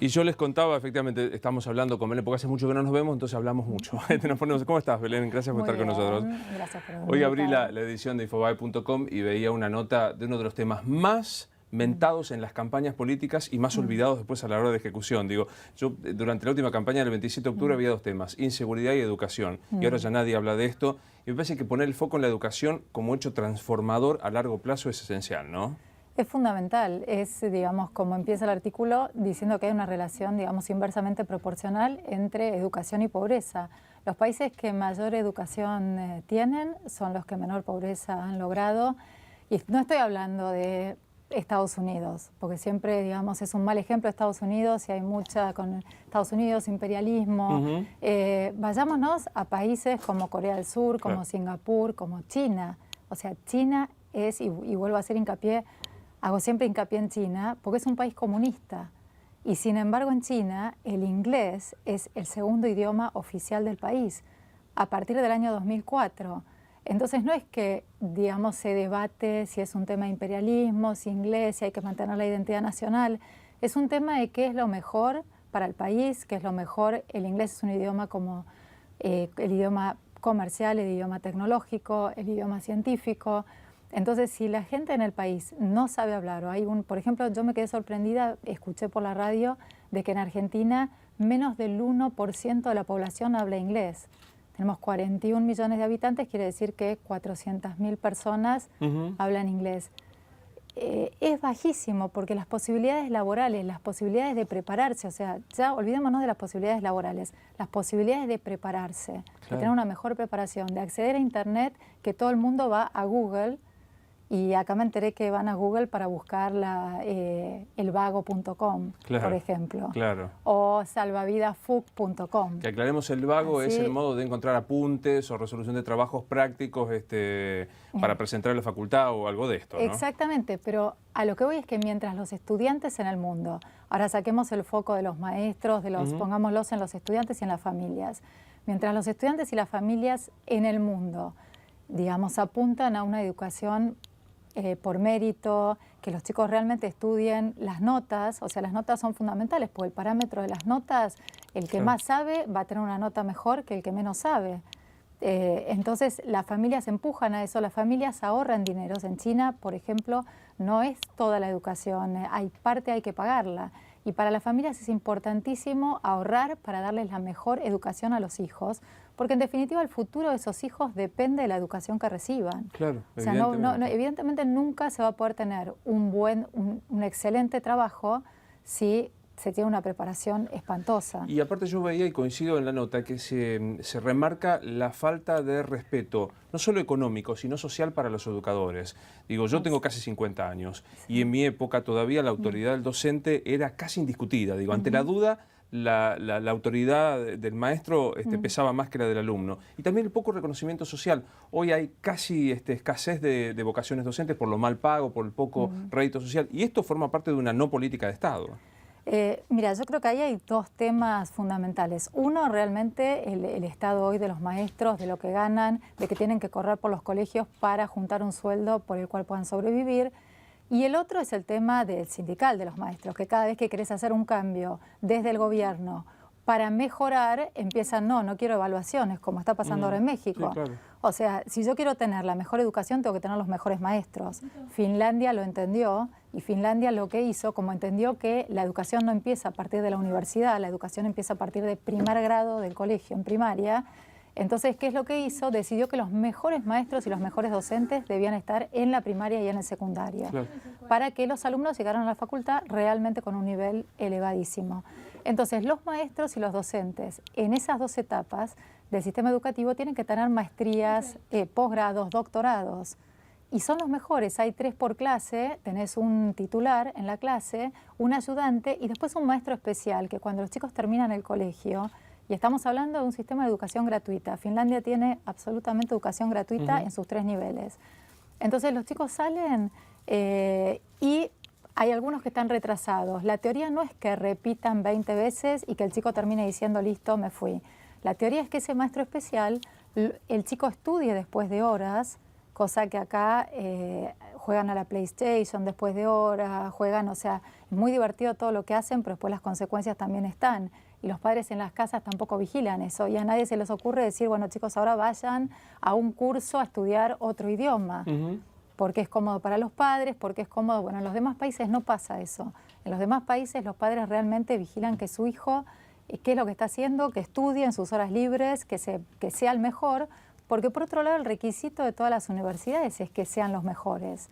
Y yo les contaba, efectivamente, estamos hablando con Belén, porque hace mucho que no nos vemos, entonces hablamos mucho. ¿Cómo estás, Belén? Gracias por Muy estar con nosotros. bien, gracias por Hoy abrí la invitarme. edición de Infobae.com y veía una nota de uno de los temas más mentados en las campañas políticas y más olvidados después a la hora de ejecución. Digo, yo durante la última campaña del 27 de octubre había dos temas, inseguridad y educación. Y ahora ya nadie habla de esto. Y me parece que poner el foco en la educación como hecho transformador a largo plazo es esencial, ¿no? Es fundamental, es, digamos, como empieza el artículo diciendo que hay una relación, digamos, inversamente proporcional entre educación y pobreza. Los países que mayor educación tienen son los que menor pobreza han logrado. Y no estoy hablando de Estados Unidos, porque siempre, digamos, es un mal ejemplo Estados Unidos y hay mucha con Estados Unidos, imperialismo. Vayámonos a países como Corea del Sur, como Claro. Singapur, como China. O sea, China es, y vuelvo a hacer hincapié, hago siempre hincapié en China, porque es un país comunista. Y sin embargo en China el inglés es el segundo idioma oficial del país, a partir del año 2004. Entonces no es que, digamos, se debate si es un tema de imperialismo, si inglés, si hay que mantener la identidad nacional. Es un tema de qué es lo mejor para el país, qué es lo mejor. El inglés es un idioma como el idioma comercial, el idioma tecnológico, el idioma científico. Entonces, si la gente en el país no sabe hablar, o hay por ejemplo, yo me quedé sorprendida, escuché por la radio de que en Argentina menos del 1% de la población habla inglés. Tenemos 41 millones de habitantes, quiere decir que 400.000 personas hablan inglés. Es bajísimo porque las posibilidades laborales, las posibilidades de prepararse, o sea, ya olvidémonos de las posibilidades laborales, las posibilidades de prepararse, de tener una mejor preparación, de acceder a Internet, que todo el mundo va a Google. Y acá me enteré que van a Google para buscar elvago.com, por ejemplo, o salvavidasfuc.com. Que aclaremos, el vago Así, es el modo de encontrar apuntes o resolución de trabajos prácticos para presentar en la facultad o algo de esto, ¿no? Exactamente, pero a lo que voy es que mientras los estudiantes en el mundo, ahora saquemos el foco de los maestros, pongámoslos en los estudiantes y en las familias, mientras los estudiantes y las familias en el mundo, digamos, apuntan a una educación por mérito, que los chicos realmente estudien las notas, o sea, las notas son fundamentales, porque el parámetro de las notas, el que más sabe va a tener una nota mejor que el que menos sabe. Entonces, las familias empujan a eso, las familias ahorran dineros. En China, por ejemplo, no es toda la educación, hay que pagarla. Y para las familias es importantísimo ahorrar para darles la mejor educación a los hijos, porque en definitiva el futuro de esos hijos depende de la educación que reciban. Claro, o sea, evidentemente nunca se va a poder tener un excelente trabajo si se tiene una preparación espantosa. Y aparte yo veía, y coincido en la nota, que se remarca la falta de respeto, no solo económico, sino social para los educadores. Digo, yo tengo casi 50 años y en mi época todavía la autoridad del docente era casi indiscutida. Digo, ante la duda, la autoridad del maestro pesaba más que la del alumno. Y también el poco reconocimiento social. Hoy hay casi escasez de vocaciones docentes por lo mal pago, por el poco rédito social. Y esto forma parte de una no política de Estado. Mira, yo creo que ahí hay dos temas fundamentales. Uno, realmente el estado hoy de los maestros, de lo que ganan, de que tienen que correr por los colegios para juntar un sueldo por el cual puedan sobrevivir. Y el otro es el tema del sindical de los maestros, que cada vez que querés hacer un cambio desde el gobierno para mejorar, empiezan, no quiero evaluaciones, como está pasando ahora en México. Sí, claro. O sea, si yo quiero tener la mejor educación, tengo que tener los mejores maestros. Finlandia lo entendió, y Finlandia lo que hizo, como entendió que la educación no empieza a partir de la universidad, la educación empieza a partir de primer grado del colegio, en primaria. Entonces, ¿qué es lo que hizo? Decidió que los mejores maestros y los mejores docentes debían estar en la primaria y en el secundario, para que los alumnos llegaran a la facultad realmente con un nivel elevadísimo. Entonces, los maestros y los docentes en esas dos etapas del sistema educativo tienen que tener maestrías, posgrados, doctorados. Y son los mejores, hay 3 por clase, tenés un titular en la clase, un ayudante y después un maestro especial, que cuando los chicos terminan el colegio, y estamos hablando de un sistema de educación gratuita, Finlandia tiene absolutamente educación gratuita en sus 3 niveles. Entonces los chicos salen y hay algunos que están retrasados. La teoría no es que repitan 20 veces y que el chico termine diciendo, listo, me fui. La teoría es que ese maestro especial, el chico estudie después de horas, cosa que acá juegan a la PlayStation después de horas, juegan, o sea, es muy divertido todo lo que hacen, pero después las consecuencias también están. Y los padres en las casas tampoco vigilan eso. Y a nadie se les ocurre decir, bueno, chicos, ahora vayan a un curso a estudiar otro idioma. Porque es cómodo para los padres, porque es cómodo. Bueno, en los demás países no pasa eso. En los demás países los padres realmente vigilan que su hijo, qué es lo que está haciendo, que estudie en sus horas libres, que sea el mejor. Porque por otro lado el requisito de todas las universidades es que sean los mejores.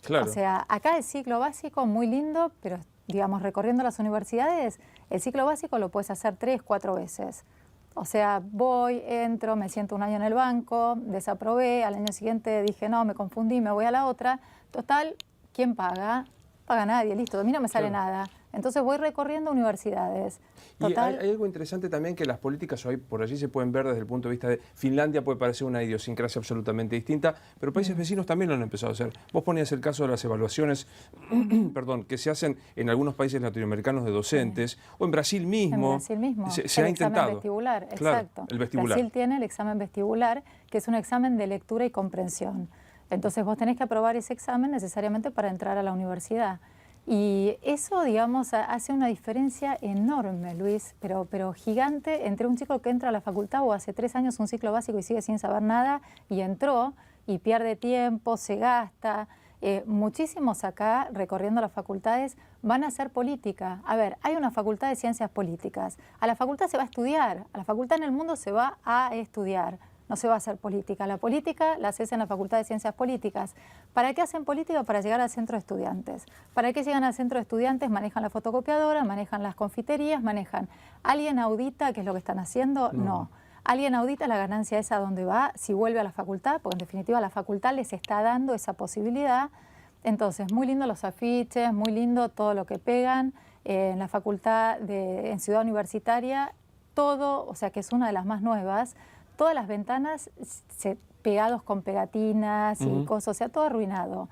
Claro. O sea, acá el ciclo básico muy lindo, pero digamos recorriendo las universidades, el ciclo básico lo puedes hacer 3, 4 veces. O sea, voy, entro, me siento un año en el banco, desaprobé, al año siguiente dije no, me confundí, me voy a la otra. Total, ¿quién paga? Paga nadie, listo, a mí no me sale nada. Entonces voy recorriendo universidades. Total. Y hay algo interesante también que las políticas hoy por allí se pueden ver desde el punto de vista de Finlandia puede parecer una idiosincrasia absolutamente distinta, pero países vecinos también lo han empezado a hacer. Vos ponías el caso de las evaluaciones perdón, que se hacen en algunos países latinoamericanos de docentes, o en Brasil mismo. En Brasil mismo. Se ha intentado. El examen vestibular, claro, exacto. El vestibular. Brasil tiene el examen vestibular, que es un examen de lectura y comprensión. Entonces vos tenés que aprobar ese examen necesariamente para entrar a la universidad. Y eso, digamos, hace una diferencia enorme, Luis, pero gigante entre un chico que entra a la facultad o hace 3 años un ciclo básico y sigue sin saber nada y entró y pierde tiempo, se gasta. Muchísimos acá, recorriendo las facultades, van a hacer política. A ver, hay una facultad de ciencias políticas. A la facultad se va a estudiar, a la facultad en el mundo se va a estudiar. No se va a hacer política. La política la haces en la Facultad de Ciencias Políticas. ¿Para qué hacen política? Para llegar al centro de estudiantes. ¿Para qué llegan al centro de estudiantes? Manejan la fotocopiadora, manejan las confiterías, manejan. ¿Alguien audita qué es lo que están haciendo? No. ¿Alguien audita la ganancia esa dónde va? Si vuelve a la facultad, porque en definitiva la facultad les está dando esa posibilidad. Entonces, muy lindo los afiches, muy lindo todo lo que pegan. En la facultad en Ciudad Universitaria, todo, o sea que es una de las más nuevas, todas las ventanas pegados con pegatinas y cosas, o sea, todo arruinado.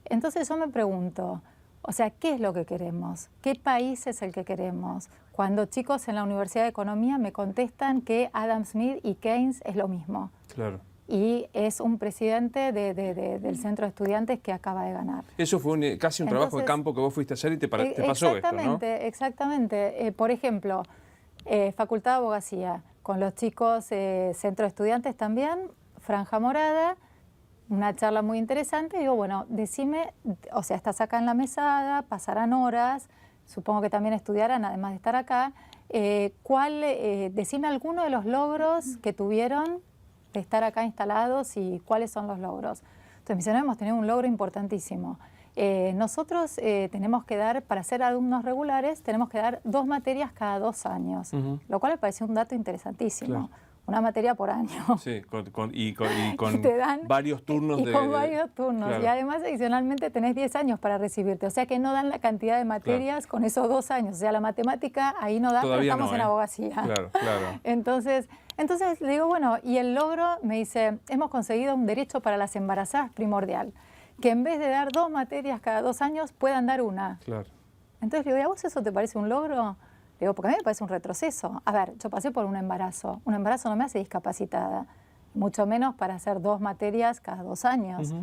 Entonces yo me pregunto, o sea, ¿qué es lo que queremos? ¿Qué país es el que queremos? Cuando chicos en la Universidad de Economía me contestan que Adam Smith y Keynes es lo mismo. Claro. Y es un presidente del centro de estudiantes que acaba de ganar. Eso fue casi un trabajo de campo que vos fuiste a hacer y te pasó esto, ¿no? Exactamente. Por ejemplo, Facultad de Abogacía, con los chicos, centro de estudiantes también, franja morada, una charla muy interesante. Digo, bueno, decime, o sea, estás acá en la mesada, pasarán horas, supongo que también estudiarán, además de estar acá. Decime alguno de los logros que tuvieron de estar acá instalados y cuáles son los logros. Entonces me dicen, no, hemos tenido un logro importantísimo. Nosotros tenemos que dar, para ser alumnos regulares, tenemos que dar 2 materias cada 2 años, lo cual me pareció un dato interesantísimo. Claro. Una materia por año. Sí, y con te dan, varios turnos. Con varios turnos. Claro. Y además, adicionalmente, tenés 10 años para recibirte. O sea que no dan la cantidad de materias con esos 2 años. O sea, la matemática ahí no da, pero estamos en abogacía. Claro. Entonces le digo, bueno, y el logro, me dice, hemos conseguido un derecho para las embarazadas primordial, que en vez de dar 2 materias cada 2 años, puedan dar una. Claro. Entonces le digo, ¿y a vos eso te parece un logro? Le digo, porque a mí me parece un retroceso. A ver, yo pasé por un embarazo. Un embarazo no me hace discapacitada, mucho menos para hacer 2 materias cada 2 años.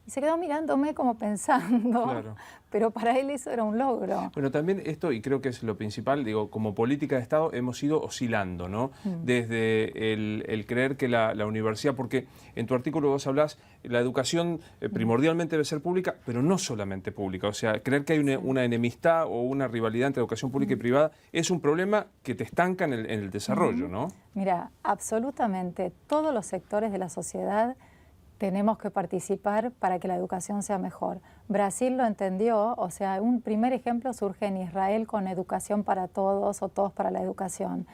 Y se quedó mirándome como pensando, claro. Pero para él eso era un logro. Bueno, también esto, y creo que es lo principal, digo, como política de Estado hemos ido oscilando, ¿no? Desde el creer que la universidad, porque en tu artículo vos hablás, la educación primordialmente debe ser pública, pero no solamente pública. O sea, creer que hay una enemistad o una rivalidad entre educación pública y privada es un problema que te estanca en el desarrollo, ¿no? Mira, absolutamente todos los sectores de la sociedad tenemos que participar para que la educación sea mejor. Brasil lo entendió, o sea, un primer ejemplo surge en Israel con Educación para Todos o Todos para la Educación.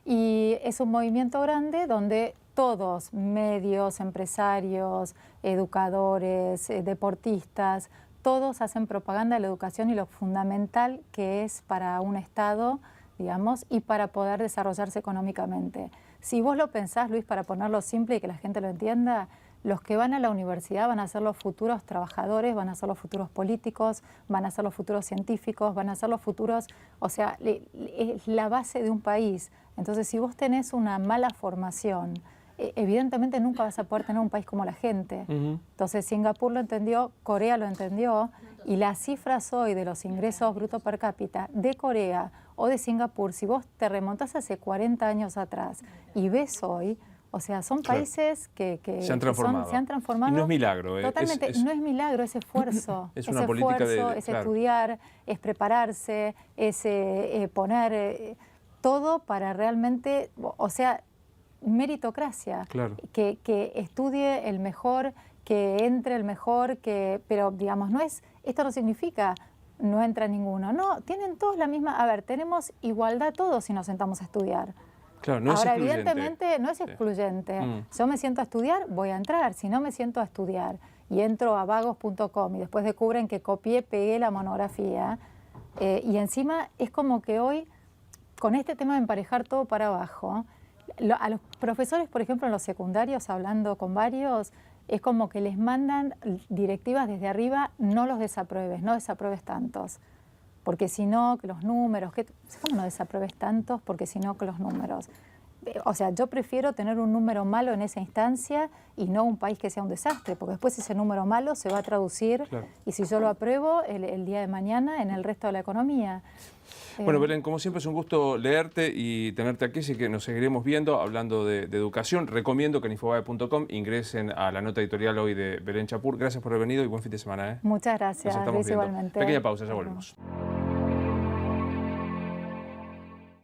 Y es un movimiento grande donde todos, medios, empresarios, educadores, deportistas, todos hacen propaganda de la educación y lo fundamental que es para un Estado, digamos, y para poder desarrollarse económicamente. Si vos lo pensás, Luis, para ponerlo simple y que la gente lo entienda, los que van a la universidad van a ser los futuros trabajadores, van a ser los futuros políticos, van a ser los futuros científicos, van a ser los futuros, o sea, es la base de un país. Entonces, si vos tenés una mala formación evidentemente nunca vas a poder tener un país como la gente. Entonces Singapur lo entendió, Corea lo entendió, y las cifras hoy de los ingresos brutos per cápita de Corea o de Singapur, si vos te remontás hace 40 años atrás y ves hoy, o sea, son países que se han transformado. Se han transformado. Y no es milagro. Totalmente, no es milagro, es esfuerzo. Es una política esfuerzo, es estudiar, es prepararse, es poner todo para realmente, o sea, meritocracia. Claro. Que estudie el mejor, que entre el mejor, pero digamos, esto no significa no entra ninguno. No, tienen todos la misma, a ver, tenemos igualdad todos si nos sentamos a estudiar. Claro, no Ahora, es excluyente. evidentemente, no es excluyente. Yo me siento a estudiar, voy a entrar. Si no me siento a estudiar y entro a vagos.com y después descubren que copié, pegué la monografía, y encima es como que hoy, con este tema de emparejar todo para abajo, a los profesores, por ejemplo, en los secundarios, hablando con varios, es como que les mandan directivas desde arriba: no los desapruebes, no desapruebes tantos. Porque si no, que los números, ¿cómo no desapruebes tantos? Porque si no, que los números. O sea, yo prefiero tener un número malo en esa instancia y no un país que sea un desastre, porque después ese número malo se va a traducir, y si yo lo apruebo, el día de mañana en el resto de la economía. Bueno, Belén, como siempre es un gusto leerte y tenerte aquí, así que nos seguiremos viendo hablando de educación. Recomiendo que en infobae.com ingresen a la nota editorial hoy de Belén Chapur. Gracias por haber venido y buen fin de semana. Muchas gracias, Nos estamos viendo. igualmente. Pequeña pausa, ya volvemos.